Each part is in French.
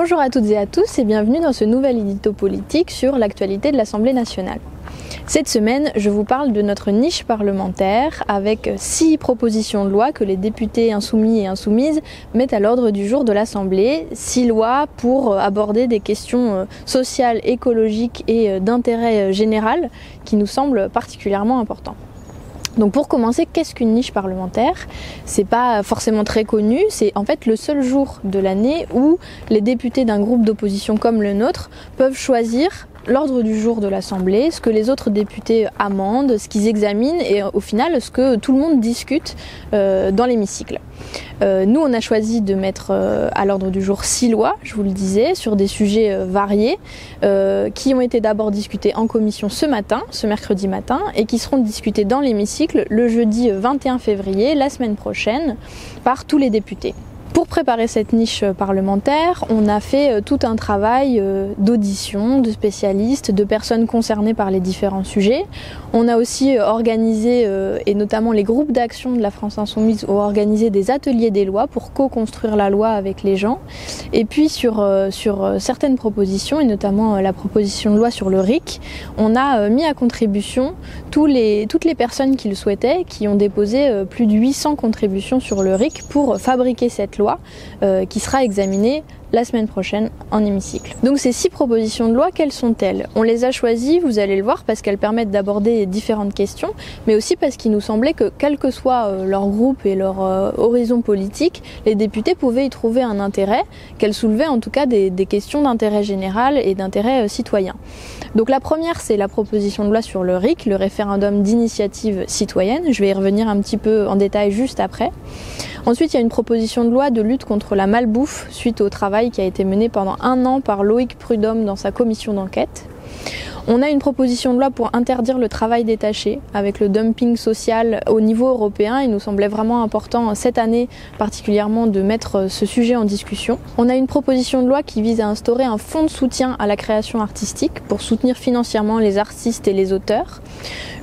Bonjour à toutes et à tous et bienvenue dans ce nouvel édito politique sur l'actualité de l'Assemblée nationale. Cette semaine, je vous parle de notre niche parlementaire avec 6 propositions de loi que les députés insoumis et insoumises mettent à l'ordre du jour de l'Assemblée. 6 lois pour aborder des questions sociales, écologiques et d'intérêt général qui nous semblent particulièrement importantes. Donc pour commencer, qu'est-ce qu'une niche parlementaire? C'est pas forcément très connu, c'est en fait le seul jour de l'année où les députés d'un groupe d'opposition comme le nôtre peuvent choisir l'ordre du jour de l'Assemblée, ce que les autres députés amendent, ce qu'ils examinent et au final ce que tout le monde discute dans l'hémicycle. Nous on a choisi de mettre à l'ordre du jour 6 lois, je vous le disais, sur des sujets variés qui ont été d'abord discutés en commission ce mercredi matin, et qui seront discutés dans l'hémicycle le jeudi 21 février, la semaine prochaine, par tous les députés. Pour préparer cette niche parlementaire, on a fait tout un travail d'audition, de spécialistes, de personnes concernées par les différents sujets. On a aussi organisé, et notamment les groupes d'action de la France Insoumise ont organisé des ateliers des lois pour co-construire la loi avec les gens. Et puis sur certaines propositions, et notamment la proposition de loi sur le RIC, on a mis à contribution toutes les personnes qui le souhaitaient, qui ont déposé plus de 800 contributions sur le RIC pour fabriquer cette loi qui sera examinée la semaine prochaine en hémicycle. Donc ces 6 propositions de loi, quelles sont-elles? On les a choisies, vous allez le voir, parce qu'elles permettent d'aborder différentes questions, mais aussi parce qu'il nous semblait que quel que soit leur groupe et leur horizon politique, les députés pouvaient y trouver un intérêt, qu'elles soulevaient en tout cas des questions d'intérêt général et d'intérêt citoyen. Donc la première, c'est la proposition de loi sur le RIC, le référendum d'initiative citoyenne. Je vais y revenir un petit peu en détail juste après. Ensuite, il y a une proposition de loi de lutte contre la malbouffe suite au travail qui a été mené pendant 1 an par Loïc Prudhomme dans sa commission d'enquête. On a une proposition de loi pour interdire le travail détaché avec le dumping social au niveau européen. Il nous semblait vraiment important cette année particulièrement de mettre ce sujet en discussion. On a une proposition de loi qui vise à instaurer un fonds de soutien à la création artistique pour soutenir financièrement les artistes et les auteurs.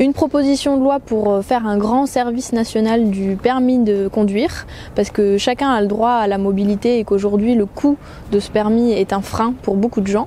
Une proposition de loi pour faire un grand service national du permis de conduire, parce que chacun a le droit à la mobilité et qu'aujourd'hui le coût de ce permis est un frein pour beaucoup de gens.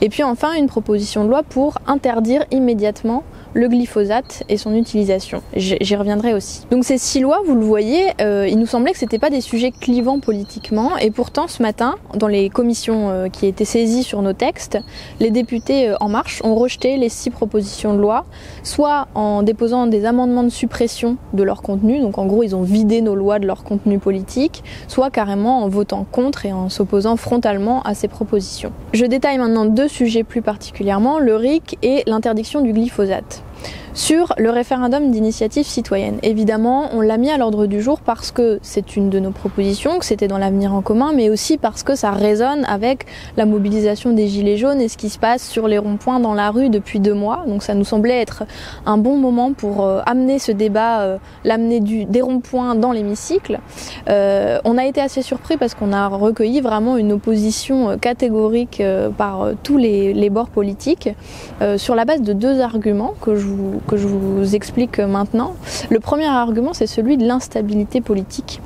Et puis enfin une proposition de loi pour interdire immédiatement le glyphosate et son utilisation. J'y reviendrai aussi. Donc ces 6 lois, vous le voyez, il nous semblait que c'était pas des sujets clivants politiquement, et pourtant ce matin, dans les commissions qui étaient saisies sur nos textes, les députés En Marche ont rejeté les 6 propositions de loi, soit en déposant des amendements de suppression de leur contenu, donc en gros ils ont vidé nos lois de leur contenu politique, soit carrément en votant contre et en s'opposant frontalement à ces propositions. Je détaille maintenant 2 sujets plus particulièrement, le RIC et l'interdiction du glyphosate. Sur le référendum d'initiative citoyenne, évidemment, on l'a mis à l'ordre du jour parce que c'est une de nos propositions, que c'était dans l'avenir en commun, mais aussi parce que ça résonne avec la mobilisation des Gilets jaunes et ce qui se passe sur les ronds-points dans la rue depuis 2 mois. Donc ça nous semblait être un bon moment pour amener ce débat, l'amener des ronds-points dans l'hémicycle. On a été assez surpris parce qu'on a recueilli vraiment une opposition catégorique par tous les bords politiques sur la base de 2 arguments que je vous explique maintenant. Le premier argument, c'est celui de l'instabilité politique.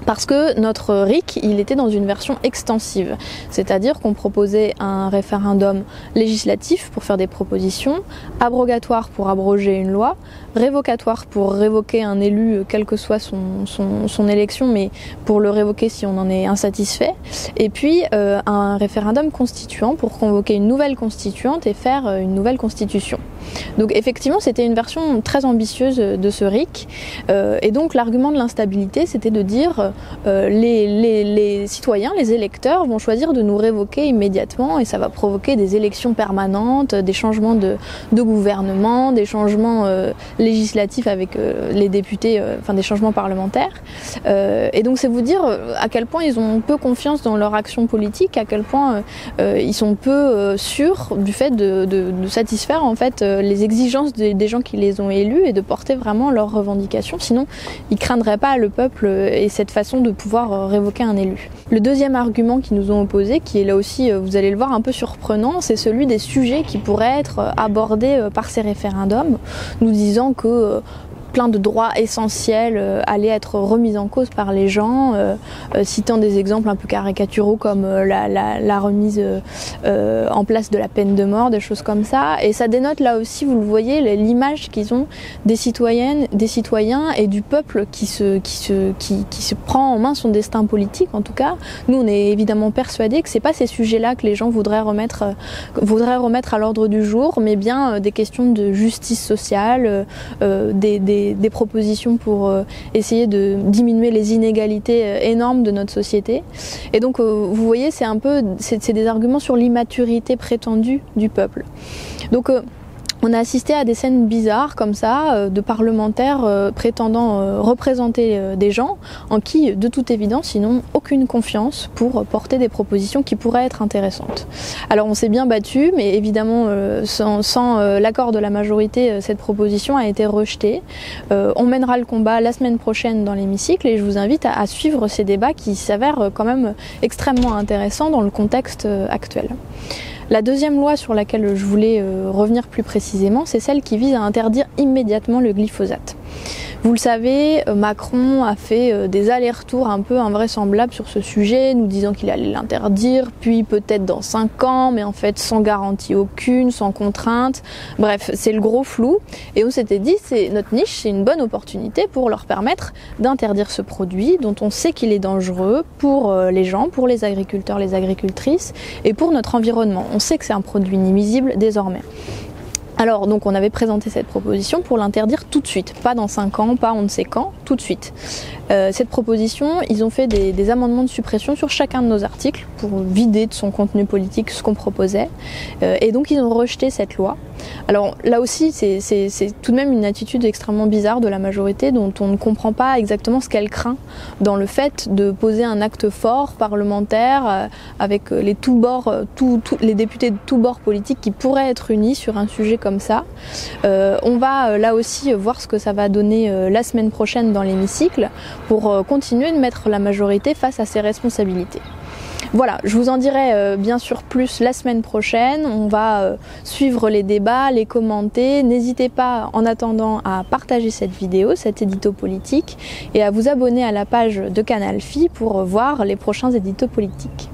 Parce que notre RIC, il était dans une version extensive, c'est-à-dire qu'on proposait un référendum législatif pour faire des propositions, abrogatoire pour abroger une loi, révocatoire pour révoquer un élu, quelle que soit son élection, mais pour le révoquer si on en est insatisfait, et puis un référendum constituant pour convoquer une nouvelle constituante et faire une nouvelle constitution. Donc effectivement, c'était une version très ambitieuse de ce RIC, et donc l'argument de l'instabilité, c'était de dire les citoyens, les électeurs vont choisir de nous révoquer immédiatement et ça va provoquer des élections permanentes, des changements de gouvernement, des changements législatifs avec les députés, enfin des changements parlementaires. Et donc c'est vous dire à quel point ils ont peu confiance dans leur action politique, à quel point ils sont peu sûrs du fait de satisfaire en fait les exigences des gens qui les ont élus et de porter vraiment leurs revendications. Sinon, ils craindraient pas le peuple et cette façon de pouvoir révoquer un élu. Le deuxième argument qu'ils nous ont opposé, qui est là aussi, vous allez le voir, un peu surprenant, c'est celui des sujets qui pourraient être abordés par ces référendums, nous disant que plein de droits essentiels allaient être remis en cause par les gens, citant des exemples un peu caricaturaux comme la remise en place de la peine de mort, des choses comme ça. Et ça dénote là aussi, vous le voyez, l'image qu'ils ont des citoyennes, des citoyens et du peuple qui se prend en main son destin politique. En tout cas, nous on est évidemment persuadés que c'est pas ces sujets-là que les gens voudraient remettre à l'ordre du jour, mais bien des questions de justice sociale, des propositions pour essayer de diminuer les inégalités énormes de notre société. Et donc vous voyez, c'est des arguments sur l'immaturité prétendue du peuple. Donc on a assisté à des scènes bizarres comme ça, de parlementaires prétendant représenter des gens en qui, de toute évidence, ils n'ont aucune confiance pour porter des propositions qui pourraient être intéressantes. Alors on s'est bien battu, mais évidemment sans l'accord de la majorité, cette proposition a été rejetée. On mènera le combat la semaine prochaine dans l'hémicycle et je vous invite à suivre ces débats qui s'avèrent quand même extrêmement intéressants dans le contexte actuel. La deuxième loi sur laquelle je voulais revenir plus précisément, c'est celle qui vise à interdire immédiatement le glyphosate. Vous le savez, Macron a fait des allers-retours un peu invraisemblables sur ce sujet, nous disant qu'il allait l'interdire, puis peut-être dans 5 ans, mais en fait sans garantie aucune, sans contrainte. Bref, c'est le gros flou. Et on s'était dit, notre niche, c'est une bonne opportunité pour leur permettre d'interdire ce produit dont on sait qu'il est dangereux pour les gens, pour les agriculteurs, les agricultrices et pour notre environnement. On sait que c'est un produit nuisible désormais. Alors donc on avait présenté cette proposition pour l'interdire tout de suite, pas dans 5 ans, pas on ne sait quand, tout de suite. Cette proposition, ils ont fait des amendements de suppression sur chacun de nos articles pour vider de son contenu politique ce qu'on proposait, et donc ils ont rejeté cette loi. Alors là aussi c'est tout de même une attitude extrêmement bizarre de la majorité dont on ne comprend pas exactement ce qu'elle craint dans le fait de poser un acte fort parlementaire avec les les députés de tous bords politiques qui pourraient être unis sur un sujet comme ça. On va là aussi voir ce que ça va donner la semaine prochaine dans l'hémicycle pour continuer de mettre la majorité face à ses responsabilités. Voilà, je vous en dirai bien sûr plus la semaine prochaine. On va suivre les débats, les commenter. N'hésitez pas en attendant à partager cette vidéo, cet édito politique, et à vous abonner à la page de Canal Phi pour voir les prochains éditos politiques.